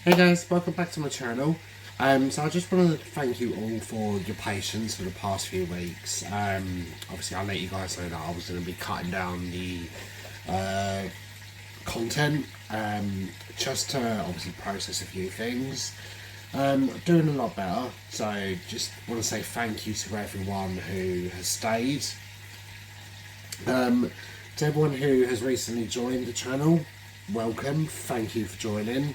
Hey guys, welcome back to my channel. So I just want to thank you all for your patience for the past few weeks. Obviously I'll let you guys know that I was going to be cutting down the content just to obviously process a few things. Doing a lot better, so just want to say thank you to everyone who has stayed. To everyone who has recently joined the channel, welcome, thank you for joining.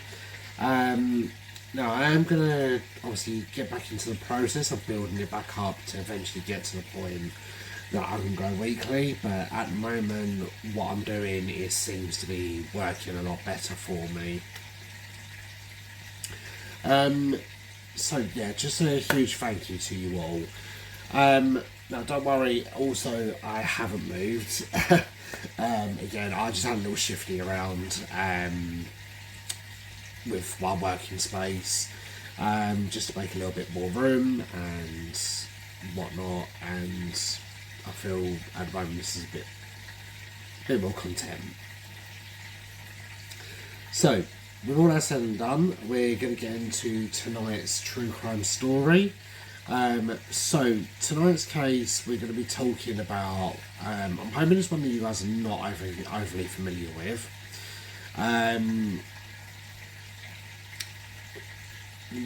Now I am going to obviously get back into the process of building it back up to eventually get to the point that I can go weekly, but at the moment what I'm doing seems to be working a lot better for me. So yeah, just a huge thank you to you all. Now don't worry, also I haven't moved. Again, I just had a little shifty around with my working space, just to make a little bit more room and whatnot, and I feel at the moment this is a bit more content. So with all that said and done, we're going to get into tonight's true crime story. So tonight's case we're going to be talking about, I'm hoping it's one that you guys are not overly familiar with.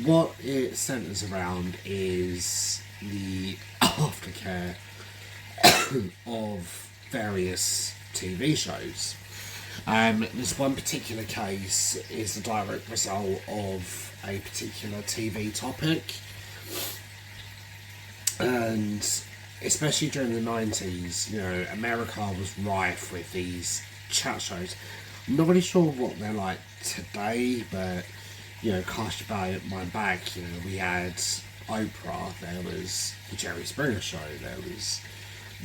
What it centres around is the aftercare of various TV shows. This one particular case is the direct result of a particular TV topic, and especially during the 90s, you know, America was rife with these chat shows. I'm not really sure what they're like today, but you know, cast your mind back, you know, we had Oprah, there was the Jerry Springer Show, there was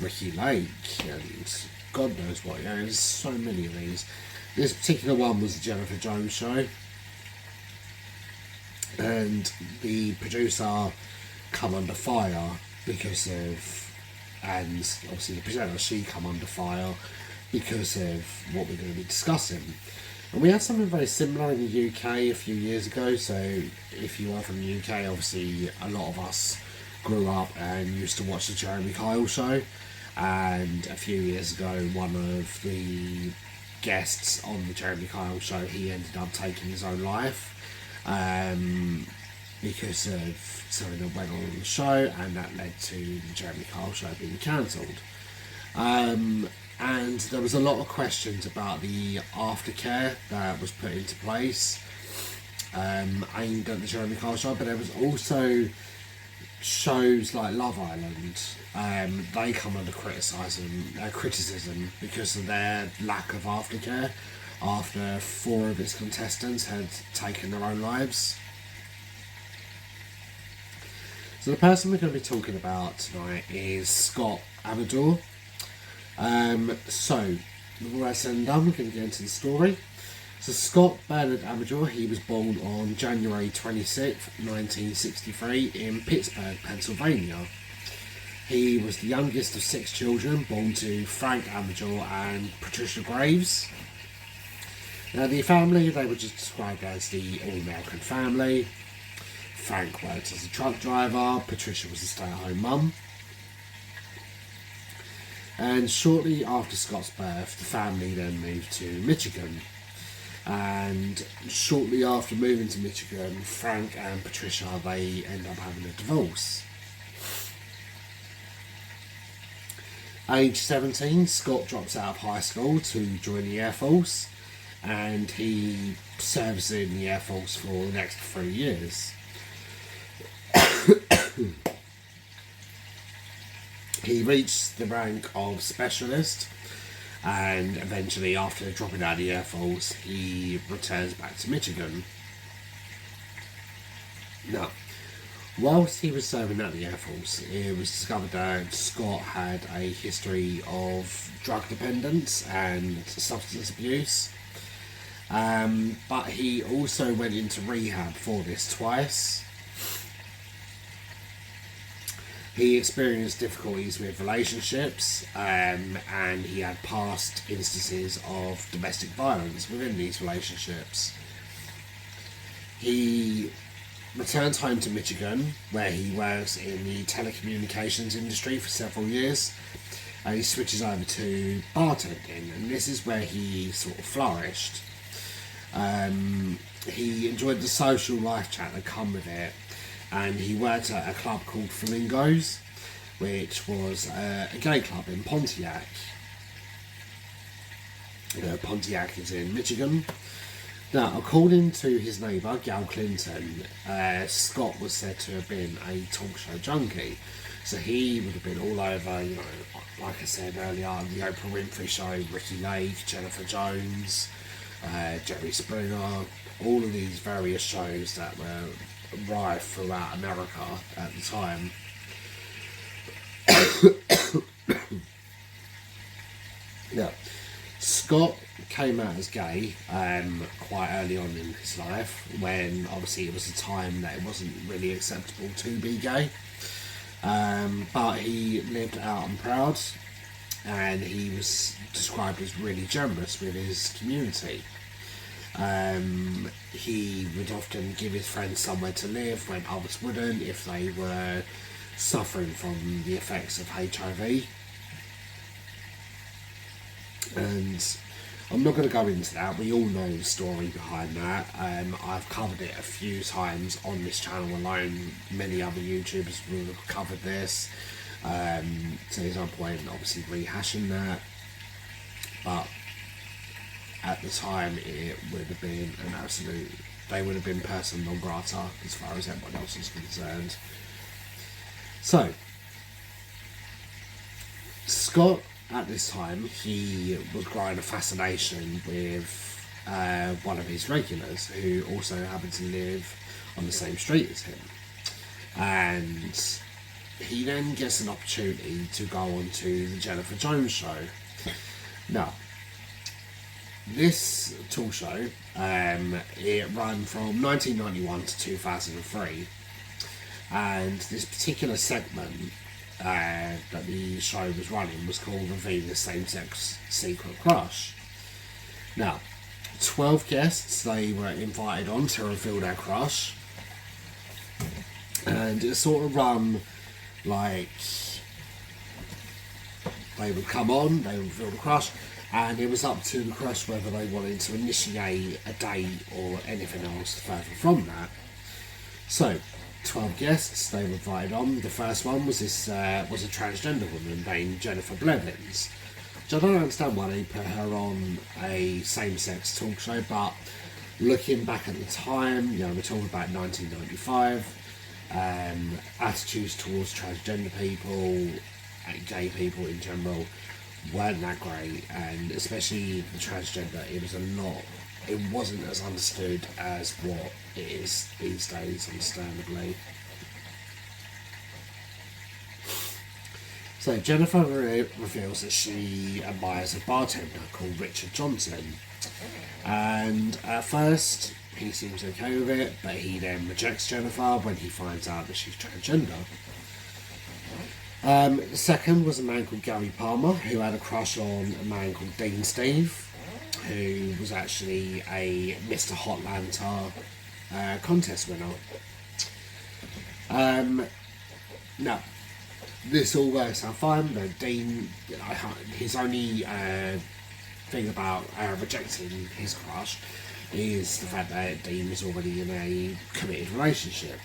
Ricky Lake, and God knows what, you know, there's so many of these. This particular one was the Jennifer Jones Show, and the producer come under fire because of, and obviously the presenter, she come under fire because of what we're going to be discussing. And we had something very similar in the UK a few years ago. So if you are from the UK, obviously a lot of us grew up and used to watch the Jeremy Kyle Show. And a few years ago, one of the guests on the Jeremy Kyle Show, he ended up taking his own life because of something that went on the show, and that led to the Jeremy Kyle Show being cancelled. And there was a lot of questions about the aftercare that was put into place aimed at the Jeremy Kyle Show, but there was also shows like Love Island. They come under criticism because of their lack of aftercare after 4 of its contestants had taken their own lives. So the person we're going to be talking about tonight is Scott Amedure. So, with all that said and done, we're going to get into the story. So Scott Bernard Amedure, he was born on January 26th, 1963 in Pittsburgh, Pennsylvania. He was the youngest of 6 children born to Frank Amedure and Patricia Graves. Now the family, they were just described as the all-American family. Frank worked as a truck driver, Patricia was a stay-at-home mum. And shortly after Scott's birth, the family then moved to Michigan. And shortly after moving to Michigan, Frank and Patricia, they end up having a divorce. Age 17, Scott drops out of high school to join the Air Force, and he serves in the Air Force for the next 3 years. He reached the rank of specialist, and eventually, after dropping out of the Air Force, he returns back to Michigan. Now, whilst he was serving at the Air Force, it was discovered that Scott had a history of drug dependence and substance abuse, but he also went into rehab for this twice. He experienced difficulties with relationships, and he had past instances of domestic violence within these relationships. He returns home to Michigan, where he works in the telecommunications industry for several years, and he switches over to bartending, and this is where he sort of flourished. He enjoyed the social life chat that come with it, and he worked at a club called Flamingos, which was a gay club in Pontiac. Pontiac is in Michigan. Now, according to his neighbour, Gal Clinton, Scott was said to have been a talk show junkie. So he would have been all over, you know, like I said earlier, the Oprah Winfrey Show, Ricky Lake, Jennifer Jones, Jerry Springer, all of these various shows that were rife throughout America at the time. Yeah. Scott came out as gay quite early on in his life, when obviously it was a time that it wasn't really acceptable to be gay, but he lived out and proud, and he was described as really generous with his community. He would often give his friends somewhere to live when others wouldn't, if they were suffering from the effects of HIV. And I'm not going to go into that, we all know the story behind that. I've covered it a few times on this channel alone. Many other YouTubers will have covered this, so there's no point in obviously rehashing that, but at the time it would have been an absolute, they would have been person non grata as far as everyone else is concerned. So Scott, at this time, he was growing a fascination with one of his regulars, who also happened to live on the same street as him. And he then gets an opportunity to go on to the Jennifer Jones show. Now, this talk show, it ran from 1991 to 2003, and this particular segment that the show was running was called Revealing the Same-Sex Secret Crush. Now, 12 guests, they were invited on to reveal their crush, and it sort of run like they would come on, they would reveal the crush, and it was up to the crush whether they wanted to initiate a date or anything else further from that. So 12 guests they were invited on. The first one was a transgender woman named Jennifer Blevins, which I don't understand why they put her on a same-sex talk show, but looking back at the time, you know, we're talking about 1995, attitudes towards transgender people and gay people in general weren't that great, and especially the transgender, it wasn't as understood as what it is these days, understandably. So Jennifer reveals that she admires a bartender called Richard Johnson, and at first he seems okay with it, but he then rejects Jennifer when he finds out that she's transgender. The second was a man called Gary Palmer, who had a crush on a man called Dean Steve, who was actually a Mr. Hotlanta contest winner. Now, this all works out fine, but Dean, his only thing about rejecting his crush is the fact that Dean was already in a committed relationship.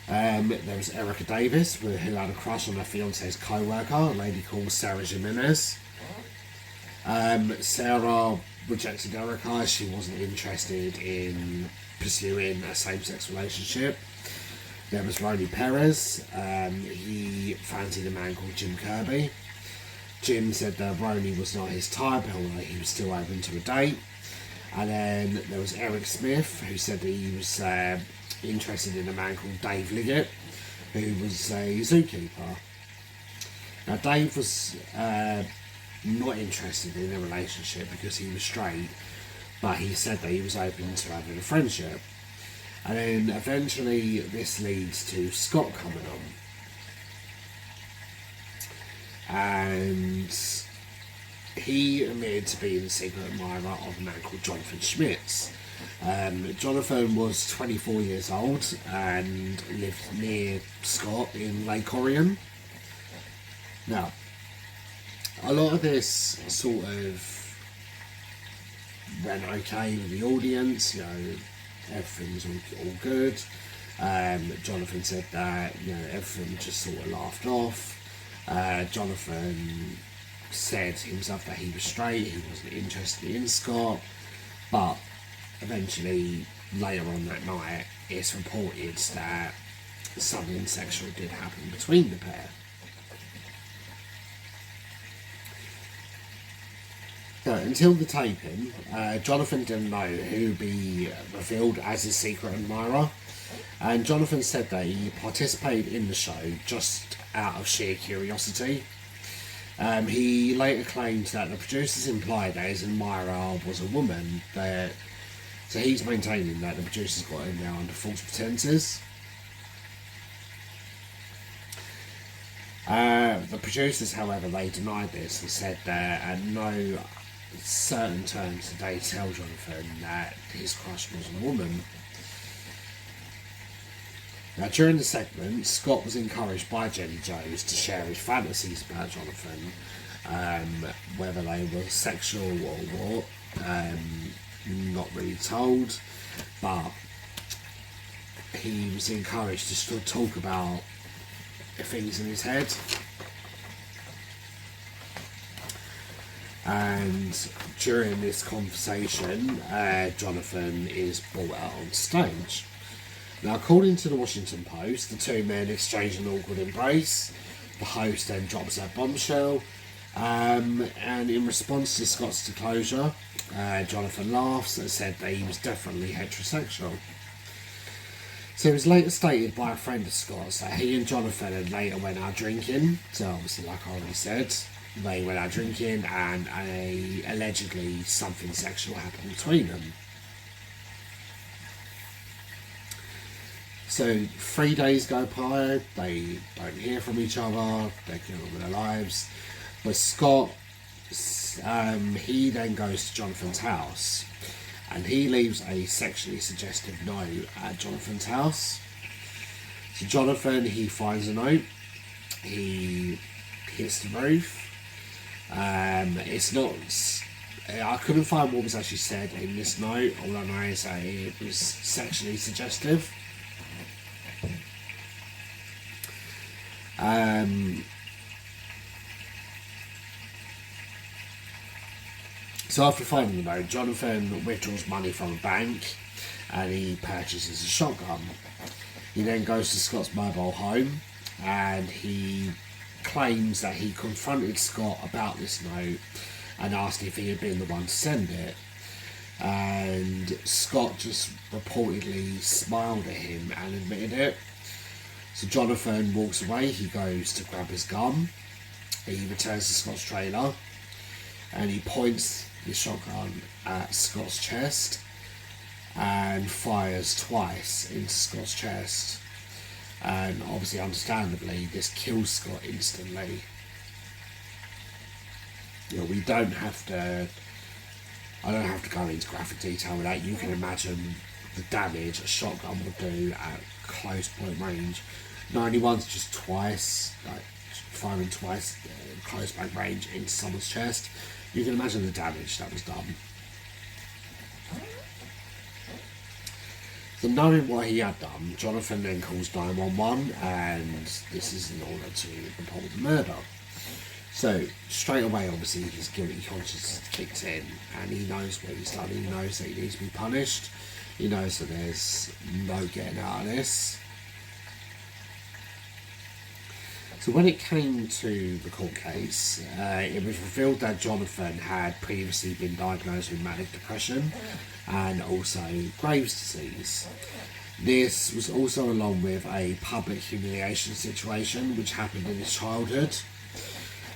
There was Erica Davis, who had a crush on her fiance's co-worker, a lady called Sarah Jimenez. Sarah rejected Erica. She wasn't interested in pursuing a same-sex relationship. There was Ronnie Perez. He fancied a man called Jim Kirby. Jim said that Ronnie was not his type, although he was still open to a date. And then there was Eric Smith, who said that he was interested in a man called Dave Liggett, who was a zookeeper. Now Dave was not interested in a relationship because he was straight, but he said that he was open to having a friendship. And then eventually this leads to Scott coming on, and he admitted to being the secret admirer of a man called Jonathon Schmitz. Jonathon was 24 years old and lived near Scott in Lake Orion. Now, a lot of this sort of went okay with the audience, everything was all good. Jonathon said that, everything just sort of laughed off. Jonathon said himself that he was straight, he wasn't interested in Scott, but eventually, later on that night, it's reported that something sexual did happen between the pair. So, until the taping, Jonathon didn't know who would be revealed as his secret admirer, and Jonathon said that he participated in the show just out of sheer curiosity. He later claimed that the producers implied that his admirer was a woman, so he's maintaining that the producers got him there under false pretences. The producers, however, they denied this and said that at no certain terms did they tell Jonathon that his crush was a woman. Now, during the segment, Scott was encouraged by Jenny Jones to share his fantasies about Jonathon, whether they were sexual or what, not really told, but he was encouraged to still talk about the things in his head. And during this conversation, Jonathon is brought out on stage. Now, according to the Washington Post, the two men exchange an awkward embrace. The host then drops that bombshell, and in response to Scott's disclosure, Jonathon laughs and said that he was definitely heterosexual. So it was later stated by a friend of Scott's that he and Jonathon had later went out drinking. So obviously, like I already said, they went out drinking and allegedly something sexual happened between them. So 3 days go by, they don't hear from each other, they get on with their lives. But Scott, he then goes to Jonathon's house and he leaves a sexually suggestive note at Jonathon's house. So Jonathon, he finds a note, he hits the roof. It's not, I couldn't find what was actually said in this note. All I know is that it was sexually suggestive. So after finding the note, Jonathon withdraws money from a bank and he purchases a shotgun. He then goes to Scott's mobile home and he claims that he confronted Scott about this note and asked if he had been the one to send it. And Scott just reportedly smiled at him and admitted it. So Jonathon walks away, he goes to grab his gun, he returns to Scott's trailer and he points the shotgun at Scott's chest and fires twice into Scott's chest. And obviously, understandably, this kills Scott instantly. We don't have to, I don't have to go into graphic detail with that. You can imagine the damage a shotgun would do at close point range. Not only once, just twice, like firing twice close point range into someone's chest. You can imagine the damage that was done. So knowing what he had done, Jonathon then calls 911 and this is in order to report the murder. So straight away, obviously, his guilty conscience kicks in and he knows what he's done. He knows that he needs to be punished. He knows that there's no getting out of this. So when it came to the court case, it was revealed that Jonathon had previously been diagnosed with manic depression and also Graves' disease. This was also along with a public humiliation situation which happened in his childhood.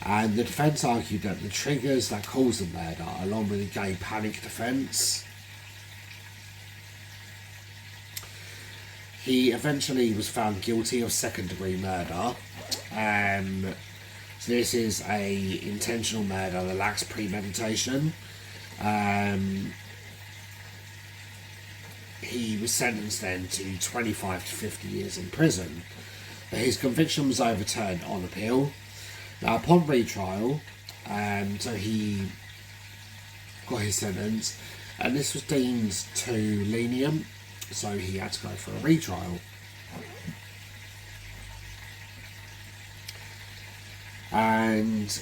And the defence argued that the triggers that caused the murder, along with the gay panic defence, he eventually was found guilty of second-degree murder. So this is a intentional murder that lacks premeditation. He was sentenced then to 25 to 50 years in prison, but his conviction was overturned on appeal. Now, upon retrial, so he got his sentence, and this was deemed too lenient, so he had to go for a retrial. And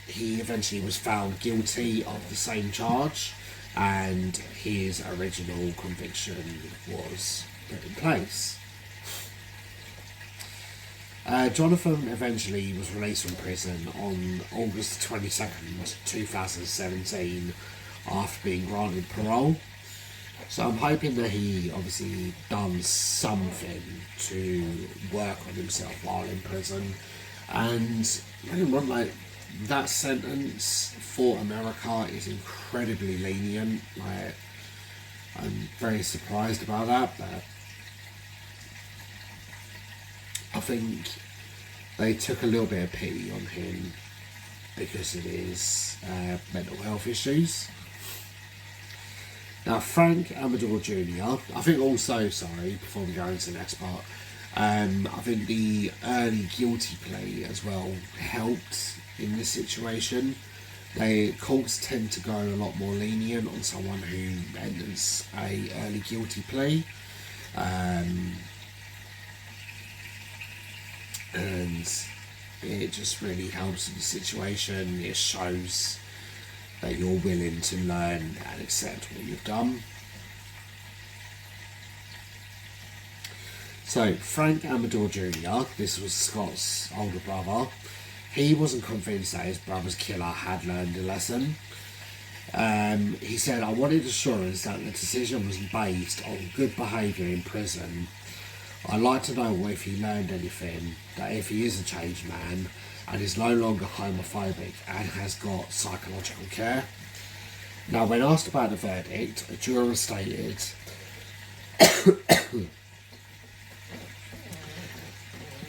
he eventually was found guilty of the same charge, and his original conviction was put in place. Jonathon eventually was released from prison on August 22nd, 2017, after being granted parole. So I'm hoping that he obviously done something to work on himself while in prison. And like that sentence for America is incredibly lenient. Like, I'm very surprised about that, but I think they took a little bit of pity on him because of his mental health issues. Now, Frank Amedure Jr., I think also, before we go into the next part, I think the early guilty plea as well helped in this situation. Courts tend to go a lot more lenient on someone who enters a early guilty plea. And it just really helps in the situation. It shows that you're willing to learn and accept what you've done. So, Frank Amedure Jr., this was Scott's older brother, he wasn't convinced that his brother's killer had learned a lesson. He said, "I wanted assurance that the decision was based on good behaviour in prison. I'd like to know if he learned anything, that if he is a changed man and is no longer homophobic and has got psychological care." Now, when asked about the verdict, a juror stated,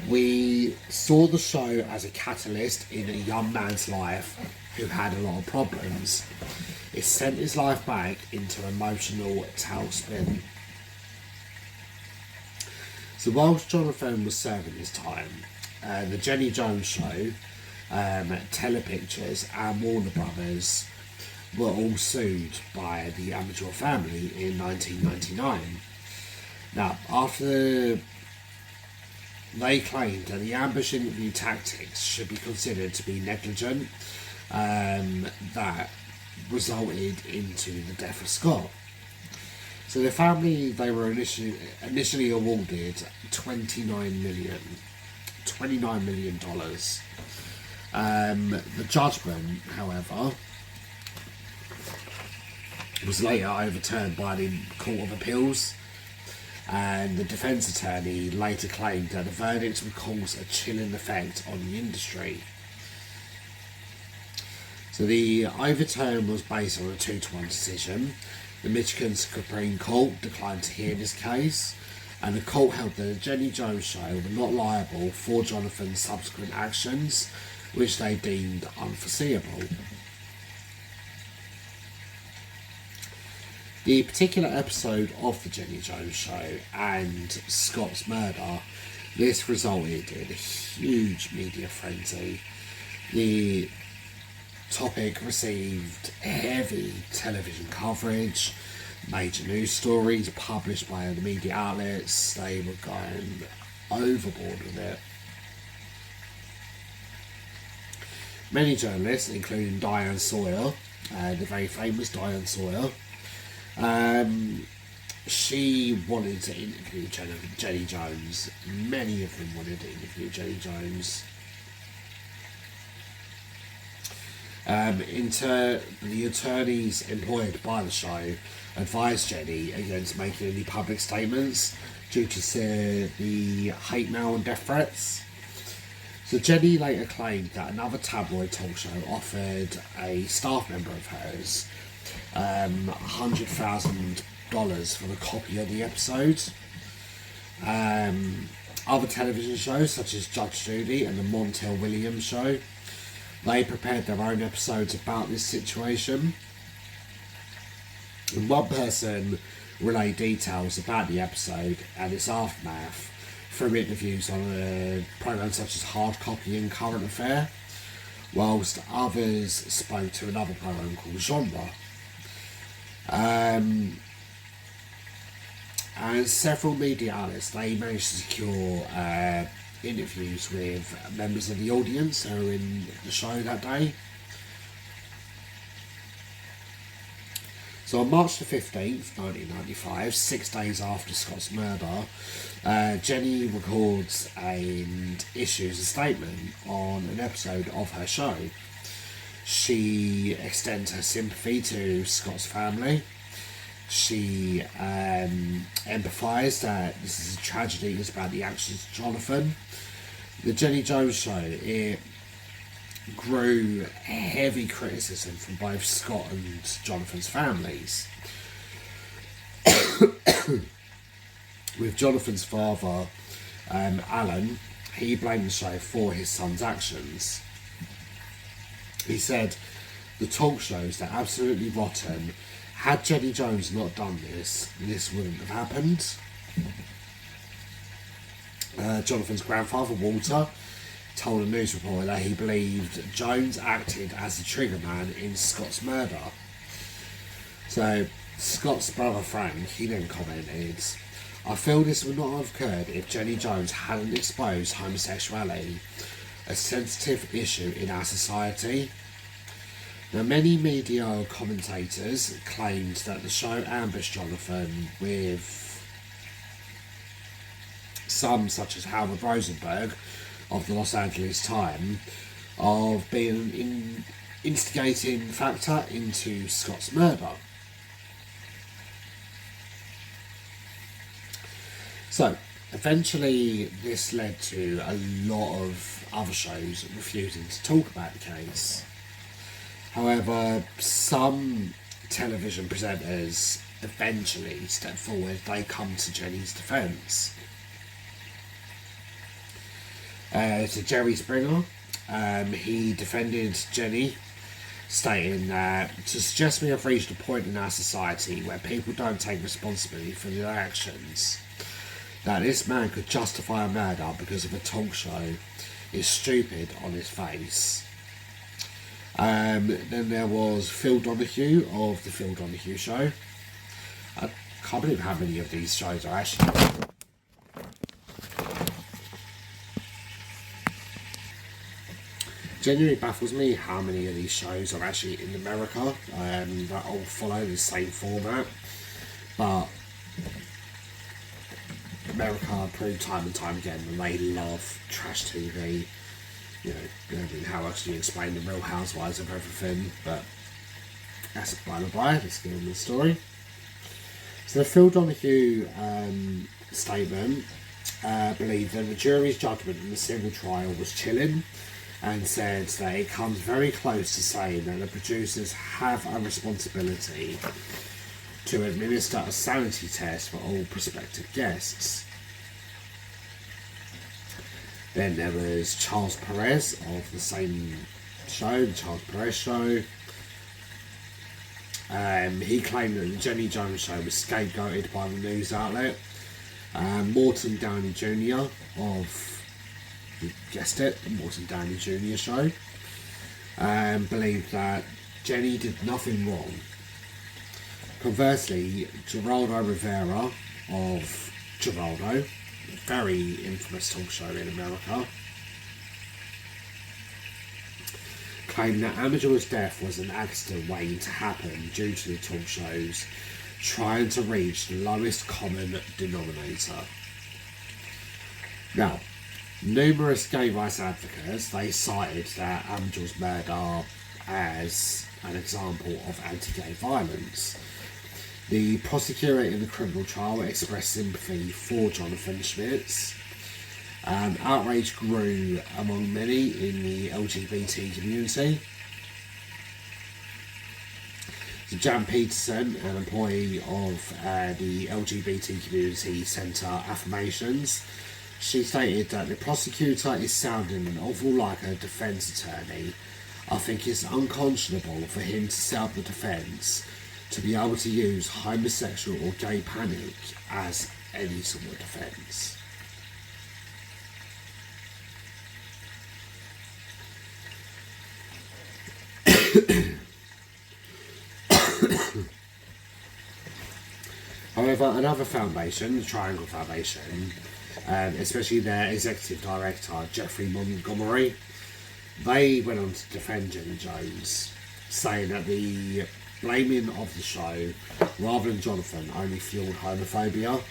"We saw the show as a catalyst in a young man's life who had a lot of problems. It sent his life back into emotional tailspin." So whilst Jonathon was serving his time, the Jenny Jones Show, Telepictures and Warner Brothers were all sued by the Amedure family in 1999. Now, after they claimed that the ambush interview tactics should be considered to be negligent, that resulted into the death of Scott. So the family, they were initially awarded $29 million. The judgment, however, was later overturned by the Court of Appeals, and the defence attorney later claimed that the verdict would cause a chilling effect on the industry. So the overturn was based on a 2-1 decision. The Michigan Supreme Court declined to hear this case, and the court held that the Jenny Jones Show were not liable for Jonathon's subsequent actions, which they deemed unforeseeable. The particular episode of the Jenny Jones Show and Scott's murder, this resulted in a huge media frenzy. The topic received heavy television coverage, major news stories published by the media outlets. They were going overboard with it. Many journalists, including Diane Sawyer, the very famous Diane Sawyer, she wanted to interview Jenny Jones. Many of them wanted to interview Jenny Jones. The attorneys employed by the show advised Jenny against making any public statements due to the hate mail and death threats. So Jenny later claimed that another tabloid talk show offered a staff member of hers $100,000 for the copy of the episode. Other television shows such as Judge Judy and the Montel Williams Show They prepared their own episodes about this situation. And one person relayed details about the episode and its aftermath through interviews on a programme such as Hard Copy and Current Affair, whilst others spoke to another programme called Genre. And several media outlets, they managed to secure interviews with members of the audience who were in the show that day. So on March the 15th, 1995, 6 days after Scott's murder, Jenny records and issues a statement on an episode of her show. She extends her sympathy to Scott's family. She empathised that this is a tragedy, it's about the actions of Jonathon. The Jenny Jones Show, it grew heavy criticism from both Scott and Jonathon's families. With Jonathon's father, Alan, he blamed the show for his son's actions. He said, "The talk shows, they're absolutely rotten. Had Jenny Jones not done this, this wouldn't have happened." Jonathon's grandfather, Walter, told a news reporter that he believed Jones acted as the trigger man in Scott's murder. So, Scott's brother Frank, he then commented, "I feel this would not have occurred if Jenny Jones hadn't exposed homosexuality, a sensitive issue in our society." Now, many media commentators claimed that the show ambushed Jonathon, with some, such as Howard Rosenberg of the Los Angeles Times, of being an instigating factor into Scott's murder. So, eventually this led to a lot of other shows refusing to talk about the case. However, some television presenters eventually stepped forward. They come to Jenny's defence. To Jerry Springer, he defended Jenny, stating that to suggest we have reached a point in our society where people don't take responsibility for their actions, that this man could justify a murder because of a talk show, is stupid on his face. Then there was Phil Donahue of the Phil Donahue Show. I can't believe how many of these shows are actually. Genuinely baffles me how many of these shows are actually in America that all follow the same format. But America proved time and time again that they love trash TV. You know, how else do you explain the Real Housewives of everything? But that's by the by, let's get on with the story. So the Phil Donahue statement believed that the jury's judgment in the civil trial was chilling, and said that it comes very close to saying that the producers have a responsibility to administer a sanity test for all prospective guests. Then there was Charles Perez of the same show, the Charles Perez Show. He claimed that the Jenny Jones Show was scapegoated by the news outlet. Morton Downey Jr. of, you guessed it, the Morton Downey Jr. Show, believed that Jenny did nothing wrong. Conversely, Geraldo Rivera of Geraldo, a very infamous talk show in America, claimed that Amadeur's death was an accident waiting to happen due to the talk shows trying to reach the lowest common denominator. Now, numerous gay rights advocates, they cited that Amadeur's murder as an example of anti-gay violence. The prosecutor in the criminal trial expressed sympathy for Jonathon Schmitz. Outrage grew among many in the LGBT community. So Jan Peterson, an employee of the LGBT community centre Affirmations, she stated that the prosecutor is sounding an awful like a defence attorney. I think it's unconscionable for him to set up the defence to be able to use homosexual or gay panic as any sort of defence. However, another foundation, the Triangle Foundation, especially their executive director, Jeffrey Montgomery, they went on to defend Jenny Jones, saying that the blaming of the show, rather than Jonathon, only fueled homophobia.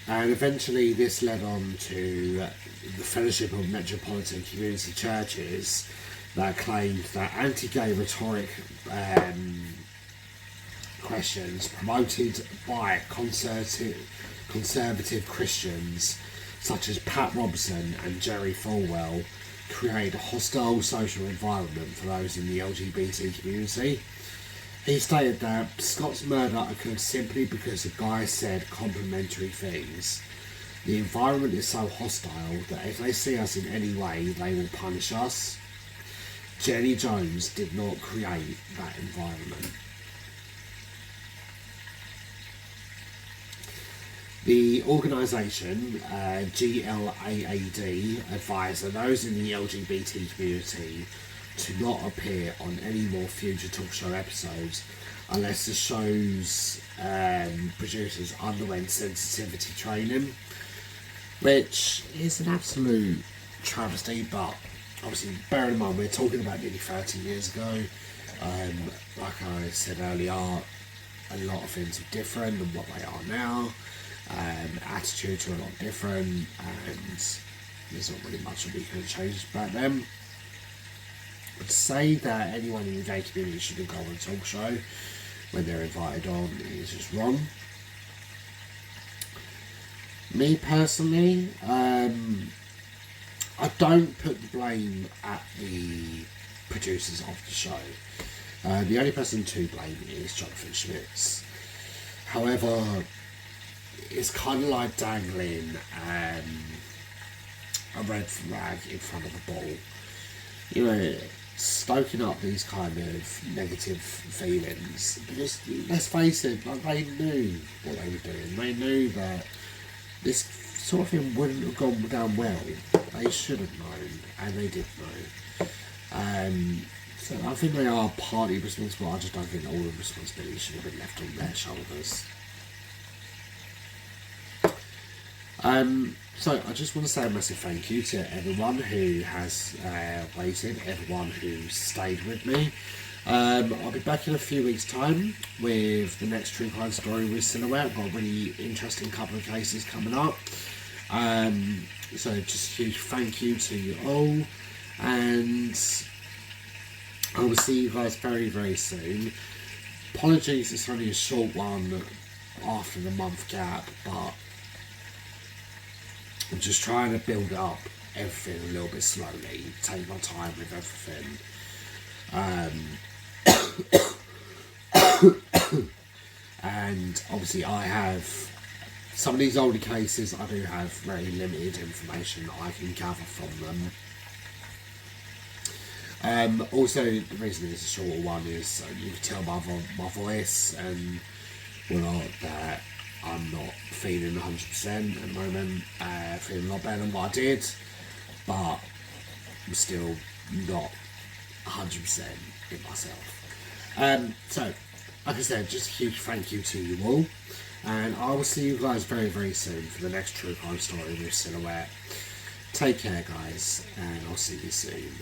And eventually this led on to the Fellowship of Metropolitan Community Churches that claimed that anti-gay rhetoric questions promoted by conservative Christians such as Pat Robertson and Jerry Falwell create a hostile social environment for those in the LGBT community. He stated that Scott's murder occurred simply because the guy said complimentary things. The environment is so hostile that if they see us in any way, they will punish us. Jenny Jones did not create that environment. The organisation, GLAAD, advised that those in the LGBT community to not appear on any more future talk show episodes unless the show's producers underwent sensitivity training, which is an absolute travesty, but obviously bear in mind we're talking about nearly 30 years ago. Like I said earlier, a lot of things are different than what they are now. Attitudes are a lot different, and there's not really much that we can change about them. But to say that anyone in the gay community shouldn't go on a talk show when they're invited on is just wrong. Me personally, I don't put the blame at the producers of the show. The only person to blame is Jonathon Schmitz. However, it's kind of like dangling a red flag in front of a bull. You know, stoking up these kind of negative feelings, because let's face it, like, they knew what they were doing. They knew that this sort of thing wouldn't have gone down well. They should have known, and they did know. So I think they are partly responsible. I just don't think all the responsibility should have been left on their shoulders. So I just want to say a massive thank you to everyone who has waited, everyone who stayed with me. I'll be back in a few weeks' time with the next true crime story with Silhouette. I've got a really interesting couple of cases coming up. So just a huge thank you to you all, and I will see you guys very, very soon. Apologies, it's only a short one after the month gap, but I'm just trying to build up everything a little bit slowly, take my time with everything. And obviously I have some of these older cases, I do have very limited information that I can gather from them. Also, the reason it's a shorter one is you can tell by my voice and whatnot that I'm not feeling 100% at the moment, feeling a lot better than what I did, but I'm still not 100% in myself. So, like I said, just a huge thank you to you all, and I will see you guys very, very soon for the next true crime story with Silhouette. Take care, guys, and I'll see you soon.